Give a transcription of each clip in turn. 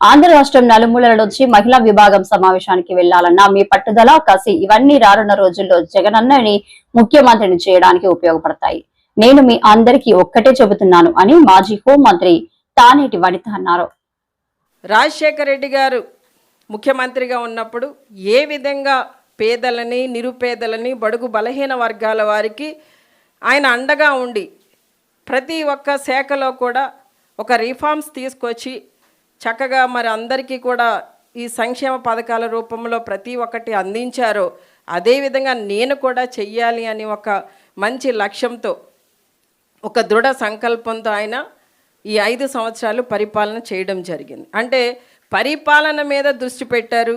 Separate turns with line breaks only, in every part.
ఆంధ్ర రాష్ట్రం నలుమూలల నుంచి మహిళా విభాగం సమావేశానికి వెళ్లాలన్న మీ పట్టుదల కసి ఇవన్నీ రానున్న రోజుల్లో జగనన్నని ముఖ్యమంత్రిని చేయడానికి ఉపయోగపడతాయి. నేను మీ అందరికీ ఒక్కటే చెబుతున్నాను అని మాజీ హోంమంత్రి తానేటి వనిత అన్నారు.
రాజశేఖర రెడ్డి గారు ముఖ్యమంత్రిగా ఉన్నప్పుడు ఏ విధంగా పేదలని, నిరుపేదలని, బడుగు బలహీన వర్గాల వారికి ఆయన అండగా ఉండి ప్రతి ఒక్క శాఖలో కూడా ఒక రిఫార్మ్స్ తీసుకొచ్చి చక్కగా మరి అందరికీ కూడా ఈ సంక్షేమ పథకాల రూపంలో ప్రతి ఒక్కటి అందించారో అదేవిధంగా నేను కూడా చెయ్యాలి అని ఒక మంచి లక్ష్యంతో, ఒక దృఢ సంకల్పంతో ఆయన ఈ 5 సంవత్సరాలు పరిపాలన చేయడం జరిగింది. అంటే పరిపాలన మీద దృష్టి పెట్టారు.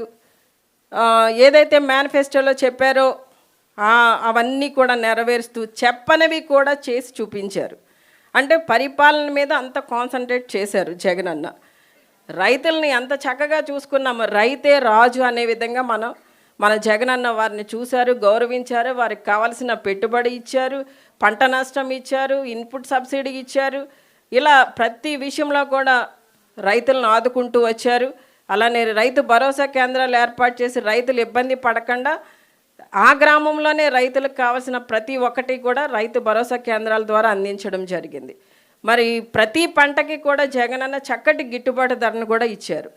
ఏదైతే మేనిఫెస్టోలో చెప్పారో అవన్నీ కూడా నెరవేరుస్తూ చెప్పనివి కూడా చేసి చూపించారు. అంటే పరిపాలన మీద అంత కాన్సన్ట్రేట్ చేశారు జగనన్న. రైతుల్ని అంత చక్కగా చూసుకున్నాము. రైతే రాజు అనే విధంగా మన జగనన్న వారిని చూశారు, గౌరవించారు, వారికి కావాల్సిన పెట్టుబడి ఇచ్చారు, పంట నష్టం ఇచ్చారు, ఇన్పుట్ సబ్సిడీ ఇచ్చారు. ఇలా ప్రతి విషయంలో కూడా రైతులను ఆదుకుంటూ వచ్చారు. అలానే రైతు భరోసా కేంద్రాలు ఏర్పాటు చేసి రైతులు ఇబ్బంది పడకుండా ఆ గ్రామంలోనే రైతులకు కావాల్సిన ప్రతి ఒక్కటి కూడా రైతు భరోసా కేంద్రాల ద్వారా అందించడం జరిగింది. మరి ప్రతి పంటకి కూడా జగనన్న చక్కటి గిట్టుబాటు ధరను కూడా ఇచ్చారు.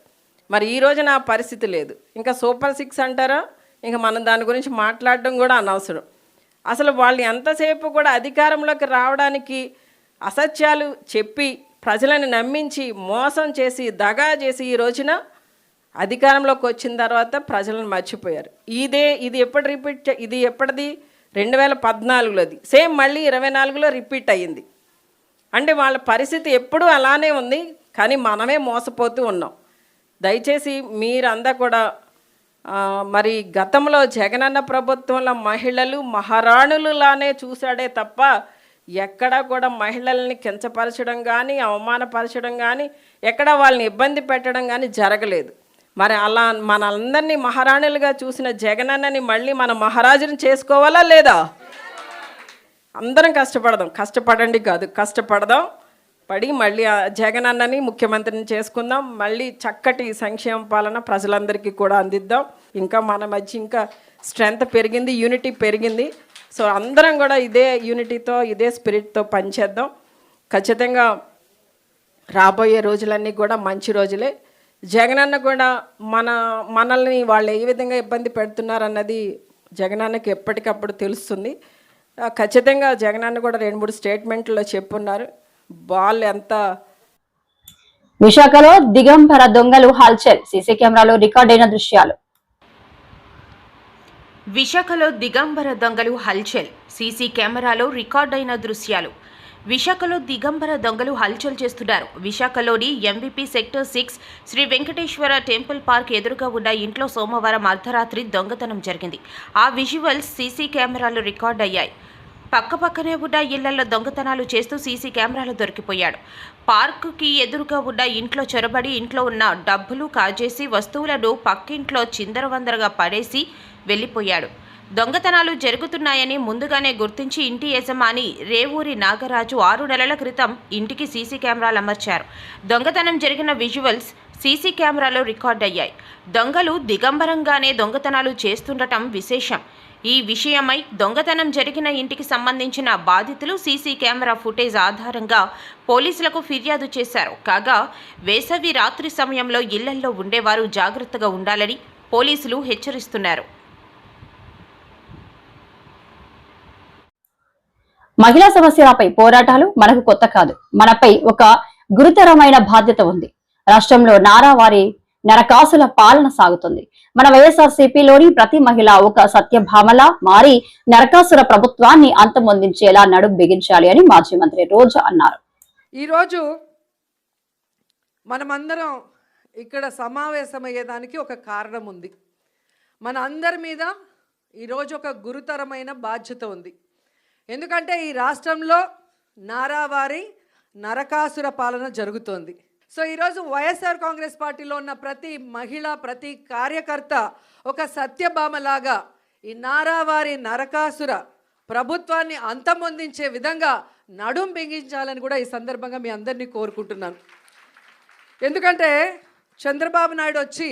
మరి ఈ రోజున ఆ పరిస్థితి లేదు. ఇంకా సూపర్ 6 అంటారా, ఇంకా మనం దాని గురించి మాట్లాడడం కూడా అనవసరం. అసలు వాళ్ళు ఎంతసేపు కూడా అధికారంలోకి రావడానికి అసత్యాలు చెప్పి ప్రజలను నమ్మించి మోసం చేసి దగా చేసి ఈ రోజున అధికారంలోకి వచ్చిన తర్వాత ప్రజలను మర్చిపోయారు. ఇది ఎప్పుడు రిపీట్, ఇది ఎప్పటిది 2014లోది సేమ్ మళ్ళీ 24లో రిపీట్ అయ్యింది. అంటే వాళ్ళ పరిస్థితి ఎప్పుడూ అలానే ఉంది, కానీ మనమే మోసపోతూ ఉన్నాం. దయచేసి మీరంతా కూడా మరి గతంలో జగనన్న ప్రభుత్వంలో మహిళలు మహారాణులులానే చూశాడే తప్ప ఎక్కడా కూడా మహిళల్ని కించపరచడం కానీ, అవమానపరచడం కానీ, ఎక్కడ వాళ్ళని ఇబ్బంది పెట్టడం కానీ జరగలేదు. మరి అలా మనందరినీ మహారాణులుగా చూసిన జగనన్నని మళ్ళీ మన మహారాజుని చేసుకోవాలా లేదా? అందరం కష్టపడండి కాదు, కష్టపడదాం, పడి మళ్ళీ జగనన్నని ముఖ్యమంత్రిని చేసుకుందాం. మళ్ళీ చక్కటి సంక్షేమ పాలన ప్రజలందరికీ కూడా అందిద్దాం. ఇంకా మన మధ్య ఇంకా స్ట్రెంగ్త్ పెరిగింది, యూనిటీ పెరిగింది. సో అందరం కూడా ఇదే యూనిటీతో, ఇదే స్పిరిట్తో పనిచేద్దాం. ఖచ్చితంగా రాబోయే రోజులన్నీ కూడా మంచి రోజులే. జగనన్న కూడా మనల్ని వాళ్ళు ఏ విధంగా ఇబ్బంది పెడుతున్నారన్నది జగనన్నకి ఎప్పటికప్పుడు తెలుస్తుంది. ఖచ్చితంగా జగనన్న కూడా 2-3 స్టేట్మెంట్లో చెప్పున్నారు. బాల్ ఎంత.
విశాఖలో దిగంబర దొంగలు హల్చల్, సీసీ కెమెరాలో రికార్డైన దృశ్యాలు.
విశాఖలో దిగంబర దొంగలు హల్చల్, సీసీ కెమెరాలో రికార్డైన దృశ్యాలు. విశాఖలో దిగంబర దొంగలు హల్చల్ చేస్తున్నారు. విశాఖలోని MVP sector 6 Shri Venkateswara temple park ఎదురుగా ఉన్న ఇంట్లో సోమవారం అర్ధరాత్రి దొంగతనం జరిగింది. ఆ విజువల్స్ సీసీ కెమెరాలు రికార్డ్ అయ్యాయి. పక్కపక్కనే ఉన్న ఇళ్లలో దొంగతనాలు చేస్తూ సీసీ కెమెరాలు దొరికిపోయాడు. పార్కుకి ఎదురుగా ఉన్న ఇంట్లో చొరబడి ఇంట్లో ఉన్న డబ్బులు కాజేసి వస్తువులను పక్కింట్లో చిందరవందరగా పడేసి వెళ్లిపోయాడు. దొంగతనాలు జరుగుతున్నాయని ముందుగానే గుర్తించి ఇంటి యజమాని రేవూరి నాగరాజు 6 నెలల క్రితం ఇంటికి సీసీ కెమెరాలు అమర్చారు. దొంగతనం జరిగిన విజువల్స్ సీసీ కెమెరాలో రికార్డ్ అయ్యాయి. దొంగలు దిగంబరంగానే దొంగతనాలు చేస్తుండటం విశేషం. ఈ విషయమై దొంగతనం జరిగిన ఇంటికి సంబంధించిన బాధితులు సీసీ కెమెరా ఫుటేజ్ ఆధారంగా పోలీసులకు ఫిర్యాదు చేశారు. కాగా వేసవి రాత్రి సమయంలో ఇళ్లల్లో ఉండేవారు జాగ్రత్తగా ఉండాలని పోలీసులు హెచ్చరిస్తున్నారు.
మహిళా సమస్యలపై పోరాటాలు మనకు కొత్త కాదు. మనపై ఒక గురుతరమైన బాధ్యత ఉంది. రాష్ట్రంలో నారావారి నరకాసుల పాలన సాగుతుంది. మన వైఎస్ఆర్సీపీలోని ప్రతి మహిళ ఒక సత్యభామలా మారి నరకాసుర ప్రభుత్వాన్ని అంతమొందించేలా నడుం బిగించాలి అని మాజీ మంత్రి రోజా అన్నారు.
ఈరోజు మనమందరం ఇక్కడ సమావేశమయ్యేదానికి ఒక కారణం ఉంది. మన అందరి మీద ఈరోజు ఒక గురుతరమైన బాధ్యత ఉంది. ఎందుకంటే ఈ రాష్ట్రంలో నారావారి నరకాసుర పాలన జరుగుతోంది. సో ఈరోజు వైఎస్ఆర్ కాంగ్రెస్ పార్టీలో ఉన్న ప్రతి మహిళ, ప్రతి కార్యకర్త ఒక సత్యభామలాగా ఈ నారావారి నరకాసుర ప్రభుత్వాన్ని అంతమొందించే విధంగా నడుం బిగించాలని కూడా ఈ సందర్భంగా మీ అందరినీ కోరుకుంటున్నాను. ఎందుకంటే చంద్రబాబు నాయుడు వచ్చి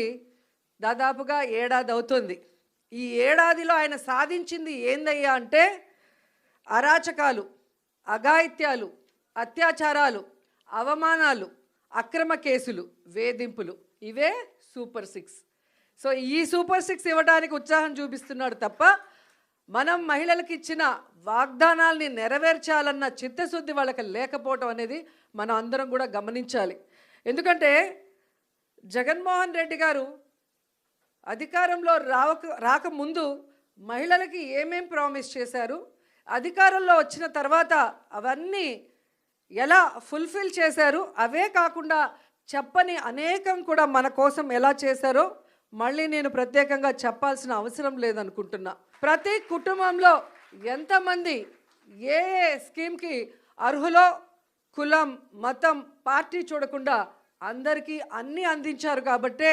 దాదాపుగా ఏడాది అవుతుంది. ఈ ఏడాదిలో ఆయన సాధించింది ఏందయ్యా అంటే అరాచకాలు, అఘాయిత్యాలు, అత్యాచారాలు, అవమానాలు, అక్రమ కేసులు, వేధింపులు. ఇవే సూపర్ 6. సో ఈ సూపర్ 6 ఇవ్వడానికి ఉత్సాహం చూపిస్తున్నాడు తప్ప మనం మహిళలకు ఇచ్చిన వాగ్దానాల్ని నెరవేర్చాలన్న చిత్తశుద్ధి వాళ్ళకి లేకపోవటం అనేది మనం అందరం కూడా గమనించాలి. ఎందుకంటే జగన్మోహన్ రెడ్డి గారు అధికారంలో రాకముందు మహిళలకి ఏమేం ప్రామిస్ చేశారు, అధికారంలో వచ్చిన తర్వాత అవన్నీ ఎలా ఫుల్ఫిల్ చేశారు, అవే కాకుండా చెప్పని అనేకం కూడా మన కోసం ఎలా చేశారో మళ్ళీ నేను ప్రత్యేకంగా చెప్పాల్సిన అవసరం లేదనుకుంటున్నా. ప్రతి కుటుంబంలో ఎంతమంది ఏ స్కీమ్కి అర్హులో కులం, మతం, పార్టీ చూడకుండా అందరికీ అన్నీ అందించారు కాబట్టే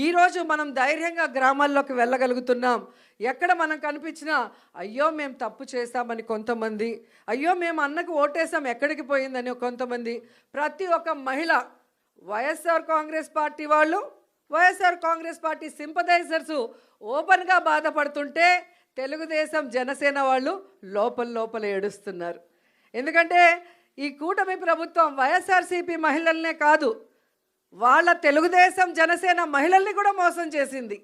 ఈరోజు మనం ధైర్యంగా గ్రామాల్లోకి వెళ్ళగలుగుతున్నాం. ఎక్కడ మనం కనిపించినా అయ్యో మేము తప్పు చేశామని కొంతమంది, అయ్యో మేము అన్నకు ఓటేసాం ఎక్కడికి పోయిందని కొంతమంది, ప్రతి ఒక్క మహిళ వైఎస్ఆర్ కాంగ్రెస్ పార్టీ వాళ్ళు, వైఎస్ఆర్ కాంగ్రెస్ పార్టీ సింపథైజర్స్ ఓపెన్గా బాధపడుతుంటే తెలుగుదేశం జనసేన వాళ్ళు లోపల ఏడుస్తున్నారు. ఎందుకంటే ఈ కూటమి ప్రభుత్వం వైఎస్ఆర్సీపీ మహిళలనే కాదు, వాళ్ళ తెలుగుదేశం జనసేన మహిళల్ని కూడా మోసం చేసింది.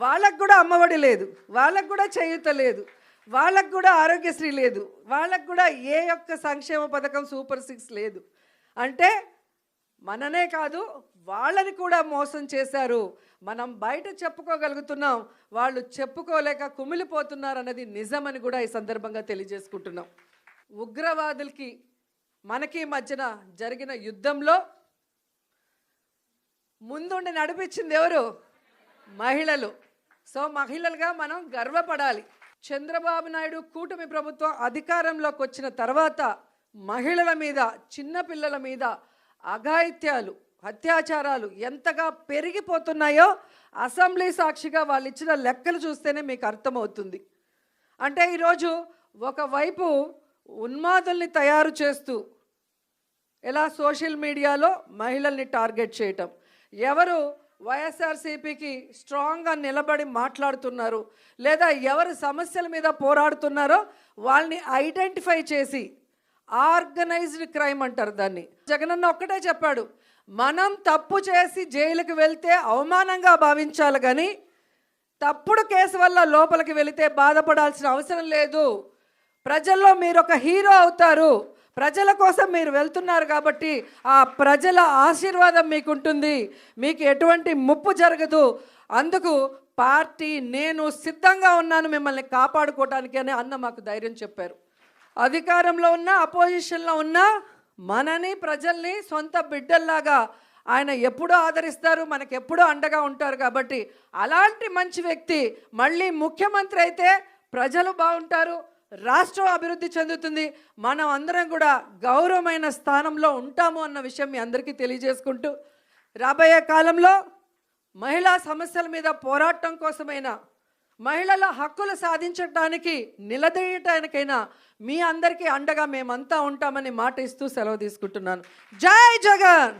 వాళ్ళకు కూడా అమ్మఒడి లేదు, వాళ్ళకు కూడా చేయూత లేదు, వాళ్ళకు కూడా ఆరోగ్యశ్రీ లేదు, వాళ్ళకు కూడా ఏ ఒక్క సంక్షేమ పథకం సూపర్ 6 లేదు. అంటే మననే కాదు వాళ్ళని కూడా మోసం చేశారు. మనం బయట చెప్పుకోగలుగుతున్నాం, వాళ్ళు చెప్పుకోలేక కుమిలిపోతున్నారు అన్నది నిజమని కూడా ఈ సందర్భంగా తెలియజేసుకుంటున్నాం. ఉగ్రవాదులకి మనకి మధ్యన జరిగిన యుద్ధంలో ముందుండి నడిపించింది ఎవరు? మహిళలు. సో మహిళలుగా మనం గర్వపడాలి. చంద్రబాబు నాయుడు కూటమి ప్రభుత్వం అధికారంలోకి వచ్చిన తర్వాత మహిళల మీద, చిన్నపిల్లల మీద అఘాయిత్యాలు, అత్యాచారాలు ఎంతగా పెరిగిపోతున్నాయో అసెంబ్లీ సాక్షిగా వాళ్ళు ఇచ్చిన లెక్కలు చూస్తేనే మీకు అర్థమవుతుంది. అంటే ఈరోజు ఒకవైపు ఉన్మాదుల్ని తయారు చేస్తూ ఎలా సోషల్ మీడియాలో మహిళల్ని టార్గెట్ చేయటం, ఎవరు వైఎస్ఆర్సీపీకి స్ట్రాంగ్గా నిలబడి మాట్లాడుతున్నారు లేదా ఎవరు సమస్యల మీద పోరాడుతున్నారో వాళ్ళని ఐడెంటిఫై చేసి, ఆర్గనైజ్డ్ క్రైమ్ అంటారు దాన్ని. జగనన్న ఒక్కటే చెప్పాడు, మనం తప్పు చేసి జైలుకి వెళ్తే అవమానంగా భావించాలి కానీ తప్పుడు కేసు వల్ల లోపలికి వెళితే బాధపడాల్సిన అవసరం లేదు. ప్రజల్లో మీరు ఒక హీరో అవుతారు. ప్రజల కోసం మీరు వెళ్తున్నారు కాబట్టి ఆ ప్రజల ఆశీర్వాదం మీకుంటుంది, మీకు ఎటువంటి ముప్పు జరగదు. అందుకు పార్టీ నేను సిద్ధంగా ఉన్నాను మిమ్మల్ని కాపాడుకోవడానికి అని అన్న మాకు ధైర్యం చెప్పారు. అధికారంలో ఉన్న, అపోజిషన్లో ఉన్న మనని, ప్రజల్ని సొంత బిడ్డల్లాగా ఆయన ఎప్పుడూ ఆదరిస్తారు, మనకు ఎప్పుడూ అండగా ఉంటారు. కాబట్టి అలాంటి మంచి వ్యక్తి మళ్ళీ ముఖ్యమంత్రి అయితే ప్రజలు బాగుంటారు, రాష్ట్రం అభివృద్ధి చెందుతుంది, మనం అందరం కూడా గౌరవమైన స్థానంలో ఉంటాము అన్న విషయం మీ అందరికీ తెలియజేసుకుంటూ, రాబోయే కాలంలో మహిళా సమస్యల మీద పోరాటం కోసమైనా, మహిళల హక్కులు సాధించడానికి నిలదీయటానికైనా మీ అందరికీ అండగా మేమంతా ఉంటామని మాట ఇస్తూ సెలవు తీసుకుంటున్నాను. జై జగన్.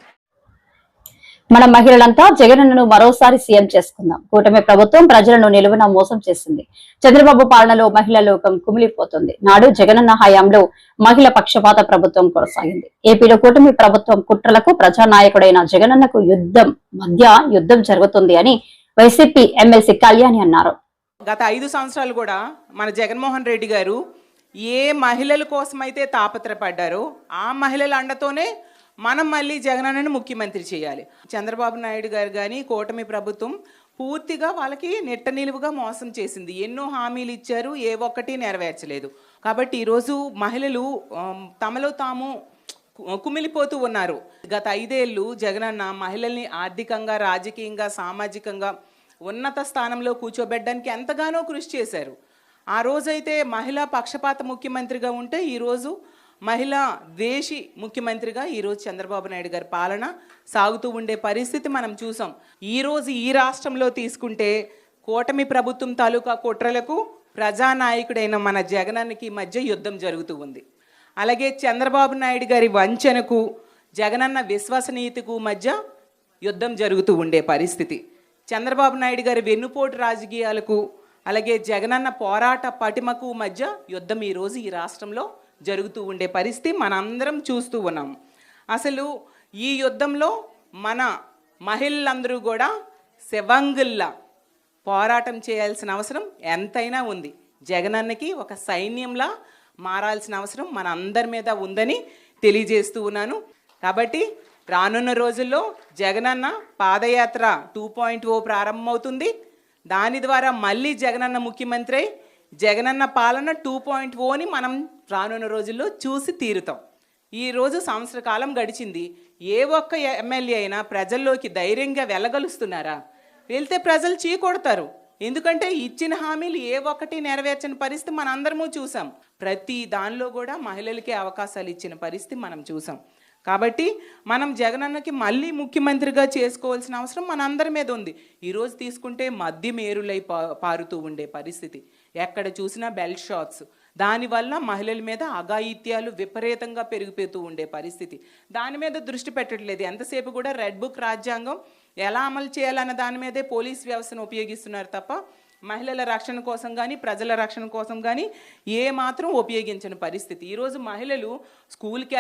మన మహిళలంతా జగనన్నను మరోసారి సీఎం చేసుకుందాం. కూటమి ప్రభుత్వం ప్రజలను నిలువున మోసం చేసింది. చంద్రబాబు పాలనలో మహిళా లోకం కుమిలిపోతుంది. నాడు జగనన్న హయాంలో మహిళ పక్షపాత ప్రభుత్వం కొనసాగింది. ఏపీలో కూటమి ప్రభుత్వం కుట్రలకు ప్రజానాయకుడైన జగనన్నకు యుద్ధం జరుగుతుంది అని వైసీపీ ఎమ్మెల్సీ కళ్యాణి అన్నారు.
గత 5 సంవత్సరాలు కూడా మన జగన్మోహన్ రెడ్డి గారు ఏ మహిళల కోసమైతే తాపత్రపడ్డారో ఆ మహిళల అండతోనే మనం మళ్ళీ జగనన్నను ముఖ్యమంత్రి చేయాలి. చంద్రబాబు నాయుడు గారు కానీ కూటమి ప్రభుత్వం పూర్తిగా వాళ్ళకి నెట్ట నిలువుగా మోసం చేసింది. ఎన్నో హామీలు ఇచ్చారు, ఏ ఒక్కటి నెరవేర్చలేదు. కాబట్టి ఈరోజు మహిళలు తమలో తాము కుమిలిపోతూ ఉన్నారు. గత 5 ఏళ్ళు జగనన్న మహిళల్ని ఆర్థికంగా, రాజకీయంగా, సామాజికంగా ఉన్నత స్థానంలో కూర్చోబెట్టడానికి ఎంతగానో కృషి చేశారు. ఆ రోజైతే మహిళా పక్షపాత ముఖ్యమంత్రిగా ఉంటే ఈరోజు మహిళా ద్వేషి ముఖ్యమంత్రిగా ఈరోజు చంద్రబాబు నాయుడు గారి పాలన సాగుతూ ఉండే పరిస్థితి మనం చూసాం. ఈరోజు ఈ రాష్ట్రంలో తీసుకుంటే కూటమి ప్రభుత్వం తాలూకా కుట్రలకు ప్రజానాయకుడైన మన జగనన్నకి మధ్య యుద్ధం జరుగుతూ ఉంది. అలాగే చంద్రబాబు నాయుడు గారి వంచనకు, జగనన్న విశ్వసనీయతకు మధ్య యుద్ధం జరుగుతూ ఉండే పరిస్థితి. చంద్రబాబు నాయుడు గారి వెన్నుపోటు రాజకీయాలకు అలాగే జగనన్న పోరాట పటిమకు మధ్య యుద్ధం ఈరోజు ఈ రాష్ట్రంలో జరుగుతూ ఉండే పరిస్థితి మనందరం చూస్తూ ఉన్నాం. అసలు ఈ యుద్ధంలో మన మహిళలందరూ కూడా శవంగుల్లా పోరాటం చేయాల్సిన అవసరం ఎంతైనా ఉంది. జగనన్నకి ఒక సైన్యంలా మారాల్సిన అవసరం మన అందరి మీద ఉందని తెలియజేస్తూ ఉన్నాను. కాబట్టి రానున్న రోజుల్లో జగనన్న పాదయాత్ర 2.0 ప్రారంభమవుతుంది. దాని ద్వారా మళ్ళీ జగనన్న ముఖ్యమంత్రి జగనన్న పాలన 2.0ని మనం రానున్న రోజుల్లో చూసి తీరుతాం. ఈరోజు సంవత్సర కాలం గడిచింది. ఏ ఒక్క ఎమ్మెల్యే అయినా ప్రజల్లోకి ధైర్యంగా వెళ్ళగలుస్తున్నారా? వెళ్తే ప్రజలు చీకొడతారు. ఎందుకంటే ఇచ్చిన హామీలు ఏ ఒక్కటి నెరవేర్చని పరిస్థితి మనందరము చూసాం. ప్రతి దానిలో కూడా మహిళలకే అవకాశాలు ఇచ్చిన పరిస్థితి మనం చూసాం. కాబట్టి మనం జగనన్నకి మళ్ళీ ముఖ్యమంత్రిగా చేసుకోవాల్సిన అవసరం మనందరి మీద ఉంది. ఈరోజు తీసుకుంటే మద్యం ఏరులై పారుతూ ఉండే పరిస్థితి, ఎక్కడ చూసినా బెల్ట్ షాట్స్, దానివల్ల మహిళల మీద అఘాయిత్యాలు విపరీతంగా పెరిగిపోతూ ఉండే పరిస్థితి. దాని మీద దృష్టి పెట్టట్లేదు. ఎంతసేపు కూడా రెడ్ బుక్ రాజ్యాంగం ఎలా అమలు చేయాలన్న దాని మీదే పోలీస్ వ్యవస్థను ఉపయోగిస్తున్నారు తప్ప మహిళల రక్షణ కోసం కానీ ప్రజల రక్షణ కోసం కానీ ఏ మాత్రం ఉపయోగించని పరిస్థితి. ఈరోజు మహిళలు స్కూల్కి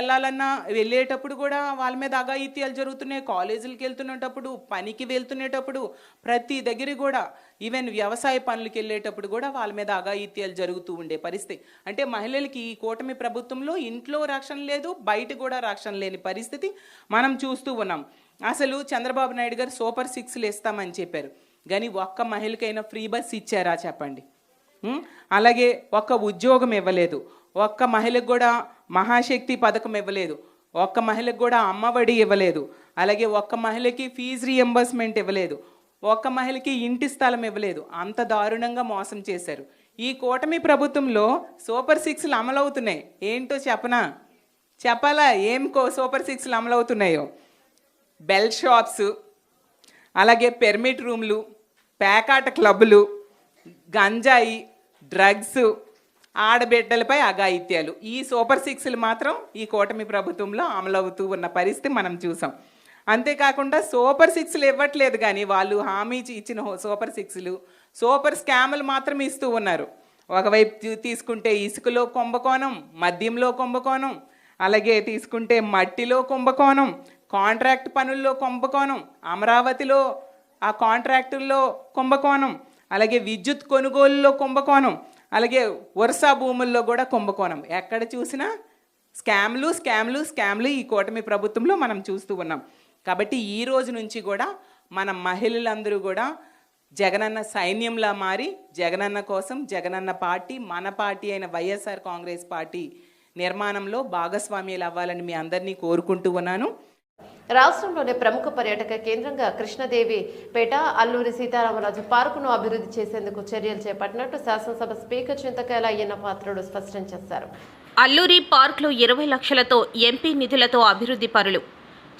వెళ్ళేటప్పుడు కూడా వాళ్ళ మీద అఘాయిత్యాలు జరుగుతున్నాయి. కాలేజీలకు వెళ్తున్నప్పుడు, పనికి వెళ్తునేటప్పుడు, ప్రతి దగ్గర కూడా ఈవెన్ వ్యవసాయ పనులకు వెళ్ళేటప్పుడు కూడా వాళ్ళ మీద అఘాయిత్యాలు జరుగుతూ ఉండే పరిస్థితి. అంటే మహిళలకి ఈ కూటమి ప్రభుత్వంలో ఇంట్లో రక్షణ లేదు, బయట కూడా రక్షణ లేని పరిస్థితి మనం చూస్తూ ఉన్నాం. అసలు చంద్రబాబు నాయుడు గారు సూపర్ 6లు ఇస్తామని చెప్పారు, కానీ ఒక్క మహిళకైనా ఫ్రీ బస్ ఇచ్చారా చెప్పండి? అలాగే ఒక్క ఉద్యోగం ఇవ్వలేదు. ఒక్క మహిళకు కూడా మహాశక్తి పథకం ఇవ్వలేదు. ఒక్క మహిళకు కూడా అమ్మఒడి ఇవ్వలేదు. అలాగే ఒక్క మహిళకి ఫీజు రీఎంబర్స్మెంట్ ఇవ్వలేదు. ఒక్క మహిళకి ఇంటి స్థలం ఇవ్వలేదు. అంత దారుణంగా మోసం చేశారు. ఈ కూటమి ప్రభుత్వంలో సూపర్ 6లు అమలవుతున్నాయి. ఏంటో చెప్పాలా? ఏం సూపర్ 6లు అమలవుతున్నాయో? బెల్ షాప్స్, అలాగే పెర్మిట్ రూమ్లు, పేకాట క్లబ్బులు, గంజాయి, డ్రగ్స్, ఆడబిడ్డలపై అఘాయిత్యాలు, ఈ సూపర్ 6లు మాత్రం ఈ కూటమి ప్రభుత్వంలో అమలవుతూ ఉన్న పరిస్థితి మనం చూసాం. అంతేకాకుండా సూపర్ 6లు ఇవ్వట్లేదు, కానీ వాళ్ళు హామీ ఇచ్చిన సూపర్ 6లు సూపర్ స్కాములు మాత్రం ఇస్తూ ఉన్నారు. ఒకవైపు తీసుకుంటే ఇసుకలో కుంభకోణం, మద్యంలో కుంభకోణం, అలాగే తీసుకుంటే మట్టిలో కుంభకోణం, కాంట్రాక్ట్ పనుల్లో కుంభకోణం, అమరావతిలో ఆ కాంట్రాక్టుల్లో కుంభకోణం, అలాగే విద్యుత్ కొనుగోలులో కుంభకోణం, అలాగే వరుస భూముల్లో కూడా కుంభకోణం. ఎక్కడ చూసినా స్కామ్లు ఈ కూటమి ప్రభుత్వంలో మనం చూస్తూ ఉన్నాం. కాబట్టి ఈ రోజు నుంచి కూడా మన మహిళలందరూ కూడా జగనన్న సైన్యంలా మారి జగనన్న కోసం, జగనన్న పార్టీ, మన పార్టీ అయిన వైఎస్ఆర్ కాంగ్రెస్ పార్టీ నిర్మాణంలో భాగస్వామ్యాలు అవ్వాలని మీ అందరినీ కోరుకుంటూ ఉన్నాను.
రాష్ట్రంలోని ప్రముఖ పర్యాటక కేంద్రంగా కృష్ణదేవిపేట అల్లూరి సీతారామరాజు పార్కును అభివృద్ధి చేసేందుకు చర్యలు చేపట్టినట్టు శాసనసభ స్పీకర్ చింతకాయల అయ్యన్న పాత్రుడు స్పష్టం చేశారు.
అల్లూరి పార్క్లో 20 లక్షలతో ఎంపీ నిధులతో అభివృద్ధి పరులు.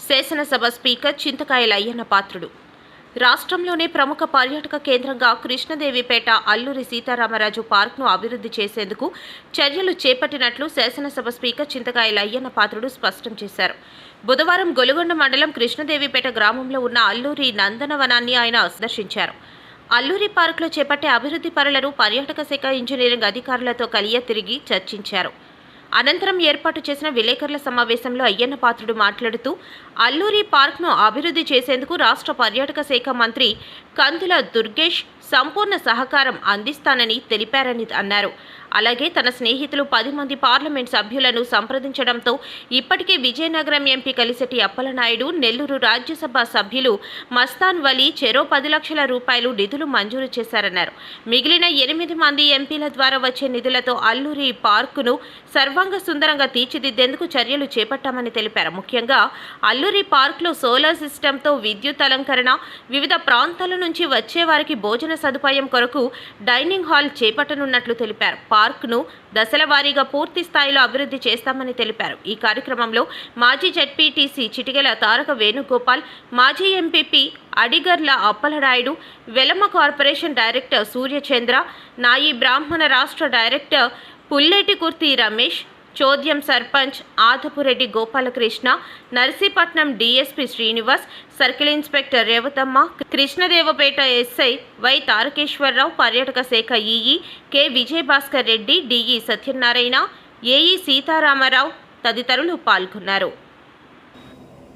శాసనసభ స్పీకర్ చింతకాయల అయ్యన్న పాత్రుడు. రాష్ట్రంలోనే ప్రముఖ పర్యాటక కేంద్రంగా కృష్ణదేవిపేట అల్లూరి సీతారామరాజు పార్క్ను అభివృద్ధి చేసేందుకు చర్యలు చేపట్టినట్లు శాసనసభ స్పీకర్ చింతకాయల అయ్యన్న పాత్రుడు స్పష్టం చేశారు. బుధవారం గొలుగొండ మండలం కృష్ణదేవిపేట గ్రామంలో ఉన్న అల్లూరి నందనవనాన్ని ఆయన సందర్శించారు. అల్లూరి పార్క్లో చేపట్టే అభివృద్ధి పనులను పర్యాటక శాఖ ఇంజనీరింగ్ అధికారులతో తిరిగి చర్చించారు. అనంతరం ఏర్పాటు చేసిన విలేకరుల సమావేశంలో అయ్యన్న పాత్రుడు మాట్లాడుతూ అల్లూరి పార్క్ను అభివృద్ధి చేసేందుకు రాష్ట్ర పర్యాటక శాఖ మంత్రి కందుల దుర్గేష్ సంపూర్ణ సహకారం అందిస్తానని తెలిపారని అన్నారు. అలాగే తన స్నేహితులు 10 మంది పార్లమెంట్ సభ్యులను సంప్రదించడంతో ఇప్పటికే విజయనగరం ఎంపీ కలిశెట్టి అప్పలనాయుడు, నెల్లూరు రాజ్యసభ సభ్యులు మస్తాన్ వలీ చెరో 10 లక్షల రూపాయలు నిధులు మంజూరు చేశారన్నారు. మిగిలిన 8 మంది ఎంపీల ద్వారా వచ్చే నిధులతో అల్లూరి పార్కును సర్వాంగ సుందరంగా తీర్చిదిద్దేందుకు చర్యలు చేపట్టామని తెలిపారు. ముఖ్యంగా అల్లూరి పార్క్లో సోలార్ సిస్టంతో విద్యుత్ అలంకరణ, వివిధ ప్రాంతాల నుంచి వచ్చే వారికి భోజన సదుపాయం కొరకు డైనింగ్ హాల్ చేపట్టనున్నట్లు తెలిపారు. పార్క్ను దశల వారీగా పూర్తి స్థాయిలో అభివృద్ధి చేస్తామని తెలిపారు. ఈ కార్యక్రమంలో మాజీ జెడ్పీటీసీ చిటికెల తారక వేణుగోపాల్, మాజీ MPP Adigarla Appalanaidu, Velama corporation director Suryachandra, నాయి బ్రాహ్మణ రాష్ట్ర డైరెక్టర్ పుల్లేటి కుర్తి రమేష్, చోద్యం sarpanch Adapureddy Gopalakrishna, Narsipatnam DSP Srinivas, circle inspector Revathamma, Krishnadevapeta SI Y Tarakeswararao, పర్యాటక శాఖ EE K Vijayabhaskar Reddy, DE Satyanarayana, AE Sitarama Rao తదితరులు పాల్గొన్నారు.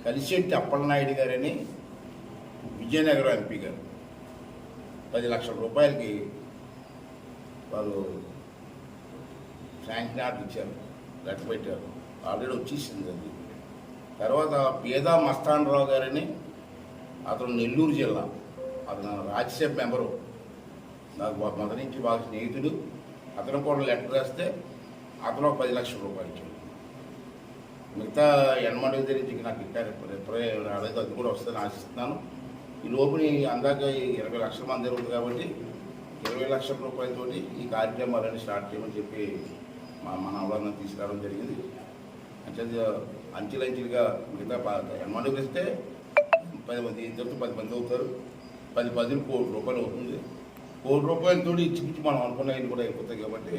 కలిశెట్టి అప్పలనాయుడు గారని విజయనగరం ఎంపీ గారు 10 లక్షల రూపాయలకి వాళ్ళు శాంక్షన్ ఆర్డర్ ఇచ్చారు, లెటర్ పెట్టారు, ఆల్రెడీ వచ్చేసింది అది. తర్వాత పేదా మస్తానరావు గారని అతను నెల్లూరు జిల్లా, అతను రాజ్యసభ మెంబరు, నాకు మొదటి నుంచి బాగా స్నేహితుడు. అతను కూడా లెటర్ రాస్తే అతను 10 లక్షల రూపాయలు ఇచ్చాడు. మిగతా ఎనమండి నుంచి నాకు ఇట్టారు, ఎప్పుడే రాలేదు, అది కూడా వస్తుందని ఆశిస్తున్నాను. ఈ లోపుని అందాక 20 లక్షల మంది జరుగుతుంది కాబట్టి 20 లక్షల రూపాయలతోటి ఈ కార్యక్రమాలన్నీ స్టార్ట్ చేయమని చెప్పి మన అవగాహన తీసుకురావడం జరిగింది. అంటే అంచెలంచెలుగా మిగతా ఎనమండి వేస్తే 10 మంది, ఇద్దరితో 10 మంది అవుతారు. 10 కోటి రూపాయలు అవుతుంది. కోటి రూపాయలతో ఇచ్చి మనం అనుకున్నవి కూడా అయిపోతాయి కాబట్టి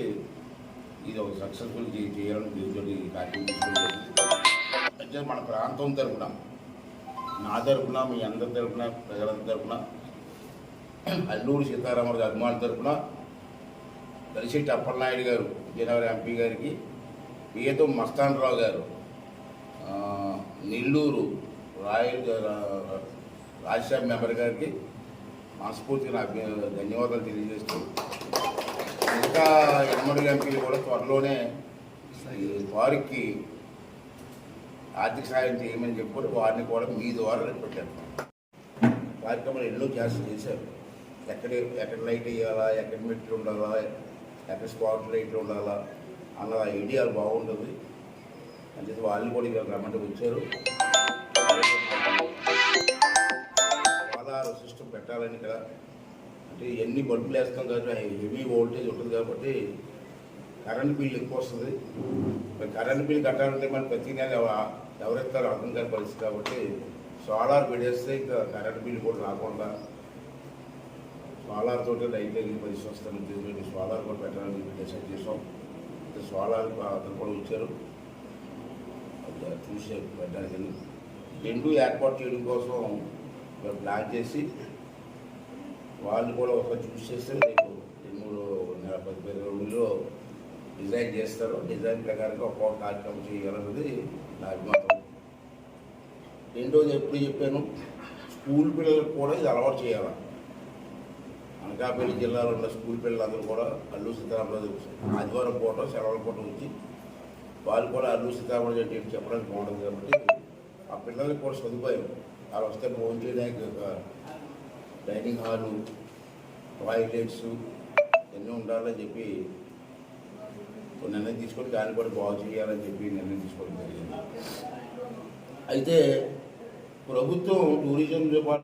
ఇది ఒక సక్సెస్ఫుల్ చేయాలని దీంతో కార్యక్రమం తీసుకోవడం. అంటే మన ప్రాంతం తరఫున, నా తరఫున, మీ అందరి తరఫున, ప్రజలందరి తరఫున, అల్లూరి సీతారామరాజు అభిమానుల తరఫున కలిశెట్టి అప్పలనాయుడు గారు విజయనగరం ఎంపీ గారికి, పిఏతో మస్తానరావు గారు నెల్లూరు రాజ్యసభ మెంబర్ గారికి మనస్ఫూర్తిగా నాకు ధన్యవాదాలు తెలియజేస్తూ, ఇంకా ఎనమడుగు ఎంపీలు కూడా త్వరలోనే వారికి ఆర్థిక సాయం చేయమని చెప్పి వారిని కూడా మీ ద్వారా పెట్టారు. కార్యక్రమాలు ఎన్నో చేశారు. ఎక్కడ లైట్ వేయాలా, ఎక్కడ మెట్లు ఉండాలా, ఎక్కడ స్పాట్ లైట్లు ఉండాలా అన్న ఐడియాలు బాగుంటుంది అని చెప్పి వాళ్ళు కూడా ఇక్కడ రమ్మంటే వచ్చారు. ఆధార్ సిస్టమ్ పెట్టాలని ఇక్కడ, అంటే ఎన్ని బల్బులు వేస్తాం కాబట్టి హెవీ వోల్టేజ్ ఉంటుంది కాబట్టి కరెంట్ బిల్ ఎక్కువ వస్తుంది. కరెంట్ బిల్ కట్టాలంటే మన ప్రతి నెల ఎవరెత్తారో అర్థం కాని పరిస్థితి కాబట్టి సోలార్ పెట్టేస్తే ఇంకా కరెంట్ బిల్ కూడా రాకుండా సోలార్ తోటి లైట్ వెళ్ళి పరిస్థితి వస్తాను. సోలార్ కూడా పెట్టాలని డిసైడ్ చేసాం. సోలార్ అతను కూడా వచ్చారు, చూసే పెట్టడానికి. 2 ఏర్పాటు చేయడం కోసం ప్లాన్ చేసి వాళ్ళు కూడా ఒకసారి చూస్ చేస్తే రేపు 2-3 రోజుల్లో డిజైన్ చేస్తారు. డిజైన్ ప్రకారంగా ఒక్కొక్క కార్యక్రమం చేయాలన్నది నా అభిమతం. రెండోది ఎప్పుడు చెప్పాను, స్కూల్ పిల్లలకు కూడా ఇది అలవాటు చేయాలి. అనకాపల్లి జిల్లాలో ఉన్న స్కూల్ పిల్లలందరూ కూడా అల్లూరి సీతారామరాజు ఆదివారం పూట, సెలవుల పూట వచ్చి వాళ్ళు కూడా అల్లూరి సీతారామరాజు అంటే చెప్పడానికి బాగుంటుంది కాబట్టి ఆ పిల్లలకి కూడా సదుపాయం, వాళ్ళు వస్తే భోజనం చేయడానికి ఒక డైనింగ్ హాలు, టాయిలెట్స్ ఎన్నో ఉండాలని చెప్పి నిర్ణయం తీసుకొని దాన్ని కూడా బాగు చేయాలని చెప్పి నిర్ణయం తీసుకోవడం జరిగింది. అయితే ప్రభుత్వం టూరిజం డిపార్ట్మెంట్